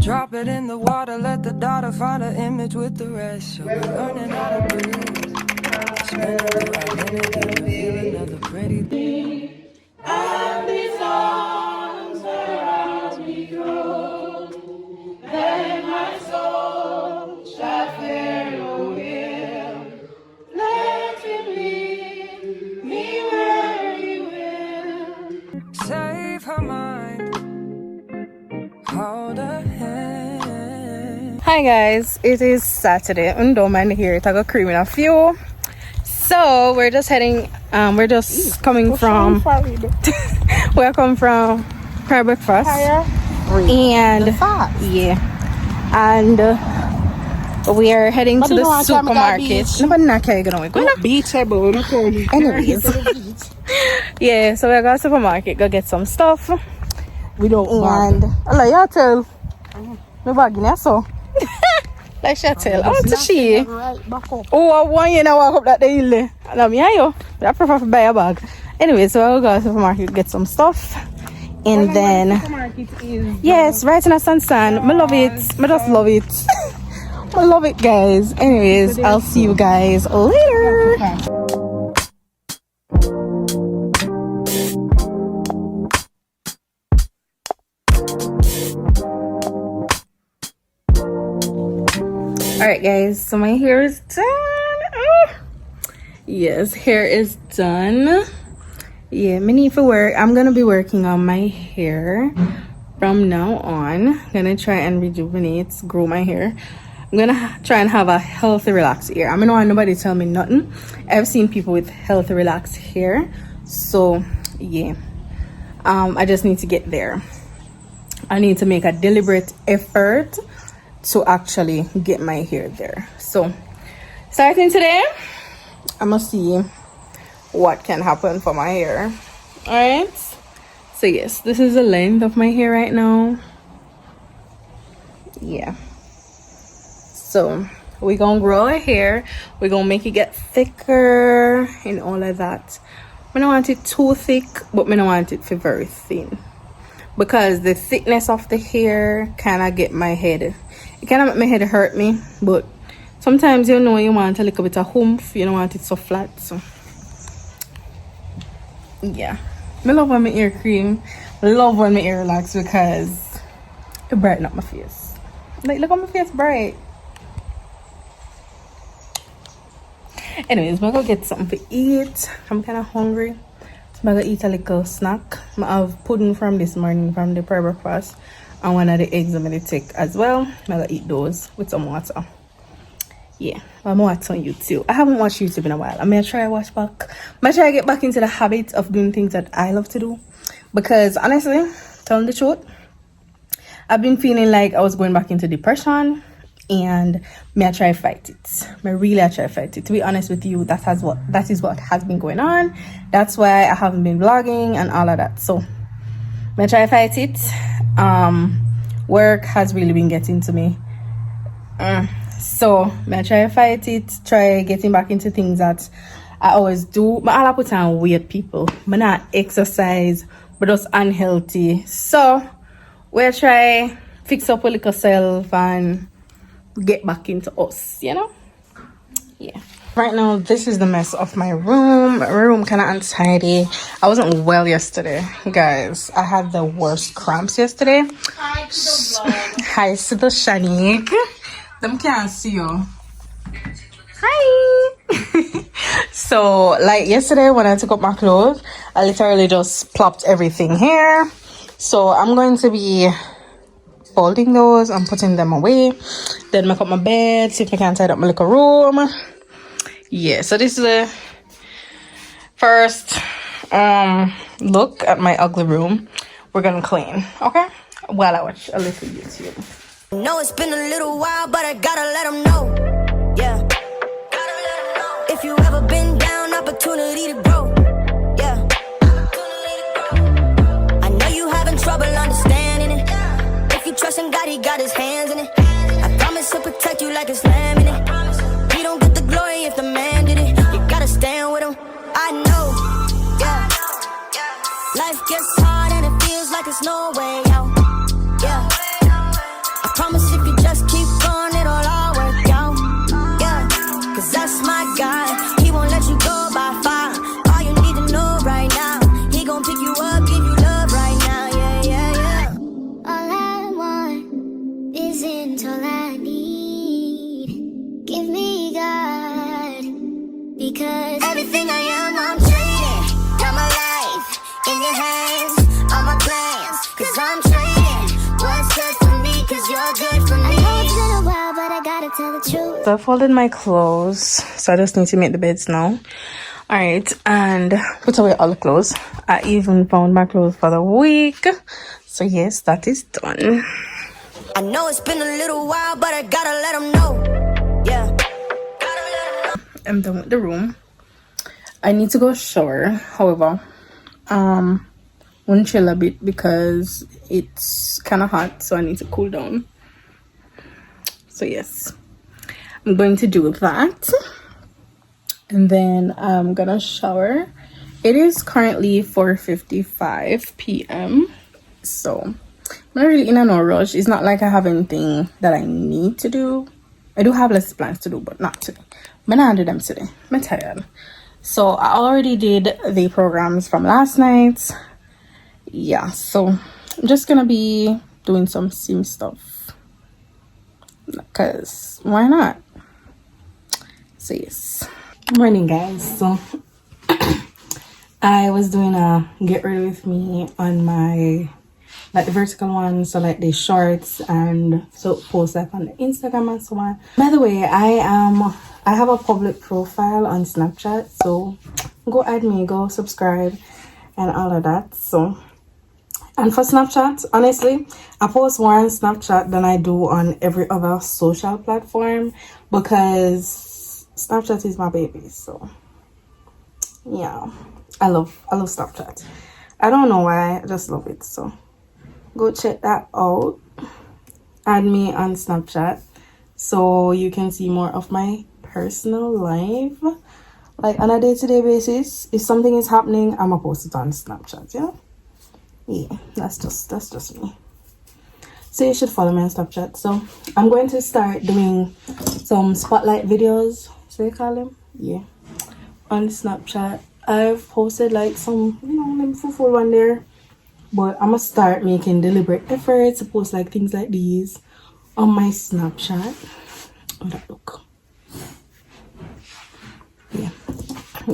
Drop it in the water, let the daughter find an image with the rest. She'll be learning how to breathe. Spinning through identity, reveal another pretty thing. And these arms around me grow, then my soul shall fear no ill. Let him lead me where he will. Save her mind, hold her hand. Hi guys, it is Saturday and don't mind here, it's a cream in a few. So we're just heading, we're just coming from we're coming from prayer breakfast and yeah, and we are heading to the supermarket. Anyways, yeah, so we're going to the supermarket, go get some stuff. We don't and Allah, you tell me bagging so. Like she tell, oh to she. Oh, I want you now walk up that day. And I'm I prefer to buy a bag. Anyway, so I'll go to the supermarket, get some stuff. And then yes, right in a sunstand. I love it. I just love it. I love it, guys. Anyways, I'll see you guys later. Alright guys, so my hair is done. Yes, hair is done. Yeah, me need for work. I'm gonna be working on my hair from now on. I'm gonna try and rejuvenate, grow my hair. I'm gonna try and have a healthy relaxed hair. I don't want nobody tell me nothing. I've seen people with healthy relaxed hair, so yeah, I just need to get there. I need to make a deliberate effort to actually get my hair there. So starting today, I'm gonna see what can happen for my hair. All right, so yes, this is the length of my hair right now. Yeah, so we're gonna grow our hair, we're gonna make it get thicker and all of that. I don't want it too thick, but I don't want it very thin, because the thickness of the hair kind of get my head, it kind of make my head hurt me. But sometimes you know you want a little bit of oomph, you don't want it so flat. So yeah, I love when my hair cream, I love when my hair relax, because it brighten up my face. Like, look at my face bright. Anyways, I'm gonna get something to eat. I'm kind of hungry, so I'm gonna eat a little snack. I have pudding from this morning from the prayer breakfast, and one of the eggs I'm gonna take as well. I'm gonna eat those with some water. Yeah, I'm watching YouTube. I haven't watched YouTube in a while. I'm gonna try to watch back. I'm gonna try to get back into the habit of doing things that I love to do, because honestly, telling the truth, I've been feeling like I was going back into depression, and I try to fight it. I really try to fight it. To be honest with you, that is what has been going on. That's why I haven't been vlogging and all of that. So I try to fight it. Work has really been getting to me. So I try to fight it, try getting back into things that I always do. But all I put on weird people. I not exercise, but just unhealthy. So we try fix up a little self and get back into us, you know. Yeah, right now this is the mess of my room. My room kind of untidy. I wasn't well yesterday, guys. I had the worst cramps yesterday. Hi to the Shanique. Them can't see you. Hi. So like yesterday when I took up my clothes, I literally just plopped everything here. So I'm going to be folding those and putting them away, then make up my bed, see if I can tidy up my little room. Yeah, so this is the first look at my ugly room. We're gonna clean, okay, while I watch a little YouTube. No, it's been a little while, but I gotta let them know. Yeah, gotta let them know. If you ever been down, opportunity to grow. Yeah, I know you having trouble understanding it. If you trust in God, he got his hands in it. I promise he'll protect you like it's lamb in it. He don't get the glory if the man did it. You gotta stand with him. I know. Yeah, life gets hard and it feels like there's no way out. Yeah, I Because everything I am, I'm trading. Got my life in your hands, all my plans, cause I'm trading what's good for me, cause you're good for me. I know it's been a while, but I gotta tell the truth. So I folded my clothes, so I just need to make the beds now. Alright, and put away all the clothes. I even found my clothes for the week. So yes, that is done. I know it's been a little while, but I gotta let them know. Yeah. I'm done with the room. I need to go shower. However, won't chill a bit because it's kind of hot, so I need to cool down. So yes, I'm going to do that, and then I'm gonna shower. It is currently 4:55 p.m. so I'm not really in a no rush. It's not like I have anything that I need to do. I do have less plans to do, but not today. I'm gonna do them today. I'm tired. So I already did the programs from last night. Yeah, so I'm just gonna be doing some sim stuff, because why not? So yes, morning guys. So I was doing a get ready with me on my like the vertical one, so like the shorts, and so post that on the Instagram and so on. By the way, I have a public profile on Snapchat, so go add me, go subscribe and all of that. So, and for Snapchat, honestly, I post more on Snapchat than I do on every other social platform, because Snapchat is my baby. So yeah, I love Snapchat. I don't know why, I just love it. So go check that out. Add me on Snapchat so you can see more of my personal life, like on a day-to-day basis. If something is happening, I'm gonna post it on Snapchat. Yeah, that's just me. So you should follow me on Snapchat. So I'm going to start doing some spotlight videos, so you call them, yeah, on Snapchat. I've posted like some, them full one there, but I'm gonna start making deliberate efforts to post like things like these on my Snapchat. Oh, that look. Yeah,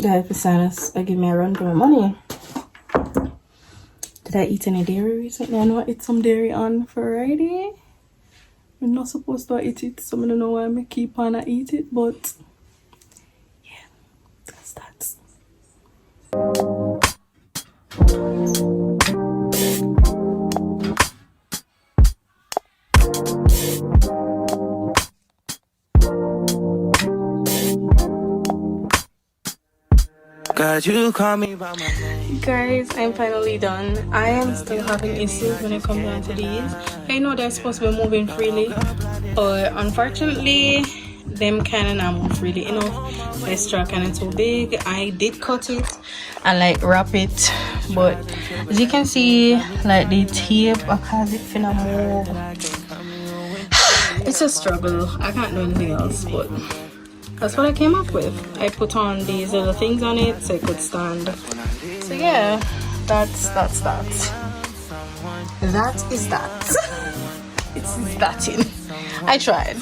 guys, besides, I give me a run for my money. Did I eat any dairy recently? I know I ate some dairy on Friday. I'm not supposed to eat it, so I don't know why I keep on I eat it, but yeah, that's that. God, you call me by my name. Guys, I'm finally done. I am still having issues when it comes down to these. I know they're supposed to be moving freely, but unfortunately them kind of not move freely enough. The straw kind of too big. I did cut it and like wrap it, but as you can see, like the tape because it finna move. It's a struggle. I can't do anything else, but that's what I came up with. I put on these little things on it so it could stand. So yeah, that's that. That is that. It's that in. I tried.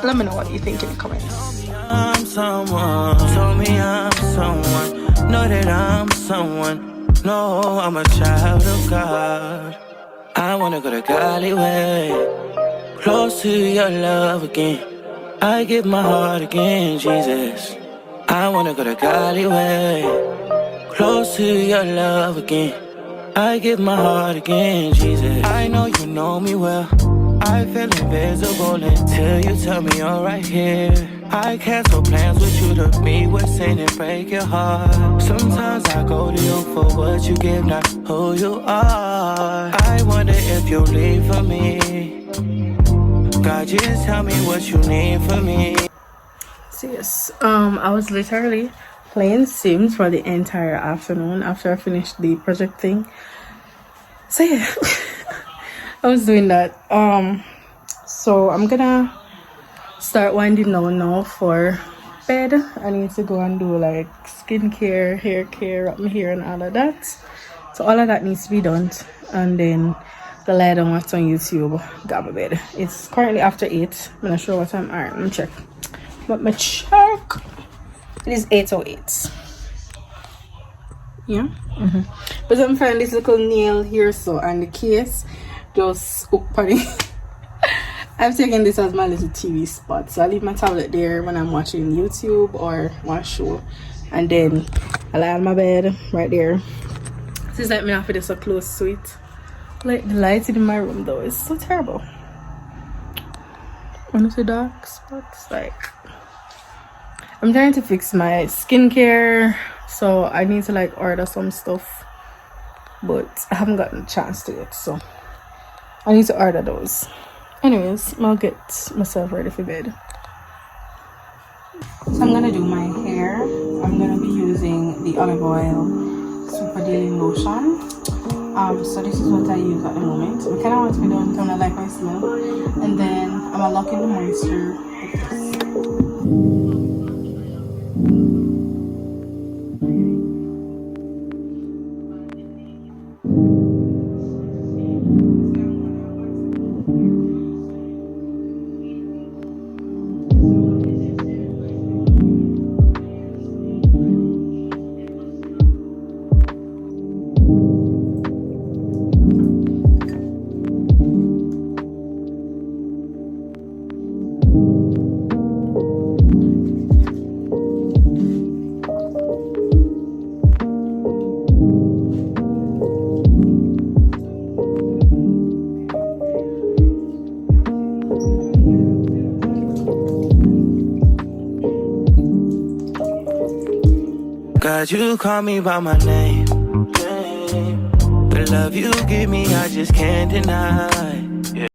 Let me know what you think in the comments. I'm someone, told me I'm someone, know that I'm someone, no, I'm a child of God. I wanna go to Golly way, close to your love again. I give my heart again, Jesus. I wanna go to Golly way, close to your love again. I give my heart again, Jesus. I know you know me well. I feel invisible until you tell me you're right here. I cancel plans with you to meet with sin and break your heart. Sometimes I go to you for what you give, not who you are. I wonder if you'll leave for me. God, just tell me what you need from me. So yes, I was literally playing Sims for the entire afternoon after I finished the project thing. So yeah, I was doing that. So I'm gonna start winding down now for bed. I need to go and do like skincare, hair care, wrap my hair and all of that. So all of that needs to be done, and then the lie down watch on YouTube, got my bed. It's currently after 8. I'm not sure what time. Alright, let me check. Let me check. It is 808. Yeah. But I'm finding this little nail here, so, and the case just hook on it. I've taken this as my little TV spot, so I leave my tablet there when I'm watching YouTube or one show, and then I lie on my bed right there. This is like me after this so close to it. Like the lighting in my room though is so terrible. Honestly, dark spots. Like, I'm trying to fix my skincare, so I need to like order some stuff, but I haven't gotten a chance to yet, so I need to order those. Anyways, I'll get myself ready for bed. So I'm gonna do my hair. I'm gonna be using the olive oil super dealing lotion. So this is what I use at the moment. I kind of want to be done because I like my smell, and then I'm gonna lock in the moisture with this. God, you call me by my name. The love you give me, I just can't deny.